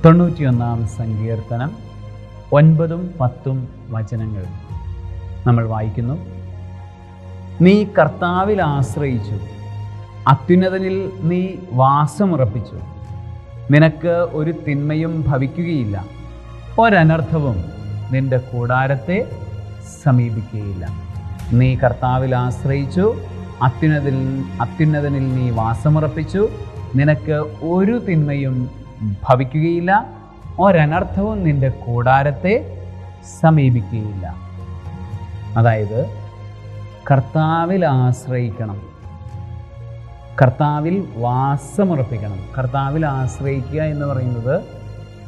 91 സങ്കീർത്തനം 9ഉം 10ഉം വചനങ്ങൾ നമ്മൾ വായിക്കുന്നു. നീ കർത്താവിൽ ആശ്രയിച്ചു, അത്യുന്നതനിൽ നീ വാസമുറപ്പിച്ചു. നിനക്ക് ഒരു തിന്മയും ഭവിക്കുകയില്ല, ഒരനർത്ഥവും നിന്റെ കൂടാരത്തെ സമീപിക്കുകയില്ല. നീ കർത്താവിൽ ആശ്രയിച്ചു, അത്യുന്നതനിൽ നീ വാസമുറപ്പിച്ചു. നിനക്ക് ഒരു തിന്മയും ഭവിക്കുകയില്ല, ഒരനർത്ഥവും നിന്റെ കൂടാരത്തെ സമീപിക്കുകയില്ല. അതായത് കർത്താവിൽ ആശ്രയിക്കണം, കർത്താവിൽ വാസമുറപ്പിക്കണം. കർത്താവിൽ ആശ്രയിക്കുക എന്ന് പറയുന്നത്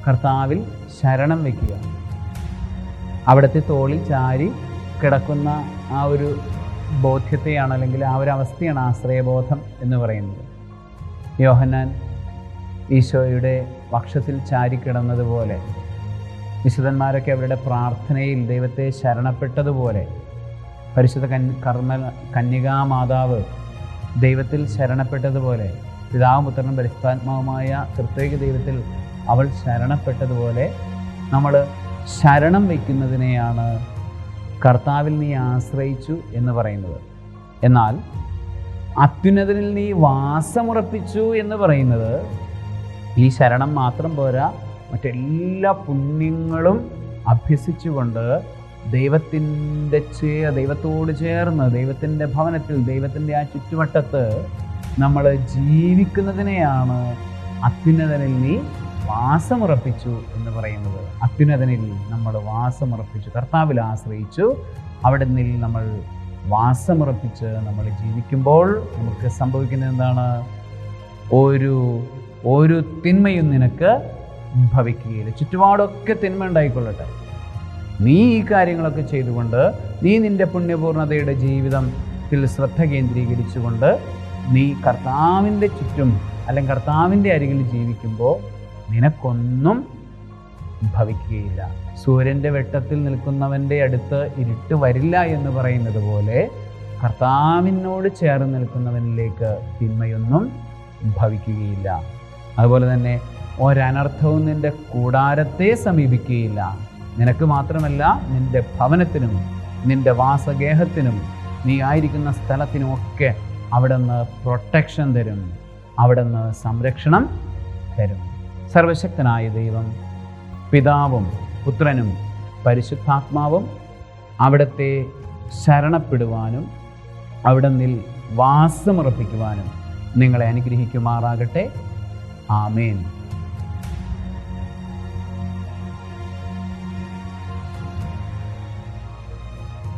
കർത്താവിൽ ശരണം വയ്ക്കുക, അവിടുത്തെ തോളിൽ ചാരി കിടക്കുന്ന ആ ഒരു ബോധ്യത്തെയാണ്, അല്ലെങ്കിൽ ആ ഒരു അവസ്ഥയാണ് ആശ്രയബോധം എന്ന് പറയുന്നത്. യോഹന്നാൻ ഈശോയുടെ വക്ഷത്തിൽ ചാരിക്കിടന്നതുപോലെ, വിശുദ്ധന്മാരൊക്കെ അവരുടെ പ്രാർത്ഥനയിൽ ദൈവത്തെ ശരണപ്പെട്ടതുപോലെ, പരിശുദ്ധ കന്യകാമാതാവ് ദൈവത്തിൽ ശരണപ്പെട്ടതുപോലെ, പിതാവും പുത്രനും പരിശുദ്ധാത്മാവുമായ ത്രിത്വൈക ദൈവത്തിൽ അവൾ ശരണപ്പെട്ടതുപോലെ, നമ്മൾ ശരണം വയ്ക്കുന്നതിനെയാണ് കർത്താവിൽ നീ ആശ്രയിച്ചു എന്ന് പറയുന്നത്. എന്നാൽ അത്യുന്നതനിൽ നീ വാസമുറപ്പിച്ചു എന്ന് പറയുന്നത് ഈ ശരണം മാത്രം പോരാ, മറ്റെല്ലാ പുണ്യങ്ങളും അഭ്യസിച്ചുകൊണ്ട് ദൈവത്തോട് ചേർന്ന് ദൈവത്തിൻ്റെ ഭവനത്തിൽ, ദൈവത്തിൻ്റെ ആ ചുറ്റുവട്ടത്ത് നമ്മൾ ജീവിക്കുന്നതിനെയാണ് അത്യുന്നതനിൽ നീ വാസമുറപ്പിച്ചു എന്ന് പറയുന്നത്. അത്യുന്നതനിൽ നമ്മൾ വാസമുറപ്പിച്ചു, കർത്താവിൽ ആശ്രയിച്ചു, അവിടെ നിന്ന് നമ്മൾ വാസമുറപ്പിച്ച് നമ്മൾ ജീവിക്കുമ്പോൾ നമുക്ക് സംഭവിക്കുന്നത് എന്താണ്? ഒരു തിന്മയും നിനക്ക് ഭവിക്കുകയില്ല. ചുറ്റുപാടൊക്കെ തിന്മ ഉണ്ടായിക്കൊള്ളട്ടെ, നീ ഈ കാര്യങ്ങളൊക്കെ ചെയ്തുകൊണ്ട്, നീ നിൻ്റെ പുണ്യപൂർണ്ണതയുടെ ജീവിതത്തിൽ ശ്രദ്ധ കേന്ദ്രീകരിച്ചുകൊണ്ട് നീ കർത്താവിൻ്റെ ചുറ്റും അല്ലെങ്കിൽ കർത്താവിൻ്റെ അരികിൽ ജീവിക്കുമ്പോൾ നിനക്കൊന്നും ഭവിക്കുകയില്ല. സൂര്യൻ്റെ വെട്ടത്തിൽ നിൽക്കുന്നവൻ്റെ അടുത്ത് ഇരുട്ട് വരില്ല എന്ന് പറയുന്നത് പോലെ, കർത്താവിനോട് ചേർന്ന് നിൽക്കുന്നവനിലേക്ക് തിന്മയൊന്നും ഭവിക്കുകയില്ല. അതുപോലെ തന്നെ ഒരനർത്ഥവും നിൻ്റെ കൂടാരത്തെ സമീപിക്കുകയില്ല. നിനക്ക് മാത്രമല്ല, നിൻ്റെ ഭവനത്തിനും നിൻ്റെ വാസഗേഹത്തിനും നീ ആയിരിക്കുന്ന സ്ഥലത്തിനുമൊക്കെ അവിടുന്ന് പ്രൊട്ടക്ഷൻ തരും, അവിടുന്ന് സംരക്ഷണം തരും. സർവശക്തനായ ദൈവം, പിതാവും പുത്രനും പരിശുദ്ധാത്മാവും അവിടുത്തെ ശരണപ്പെടുവാനും അവിടുന്നിൽ വാസമുറപ്പിക്കുവാനും നിങ്ങളെ അനുഗ്രഹിക്കുമാറാകട്ടെ. ആമേൻ.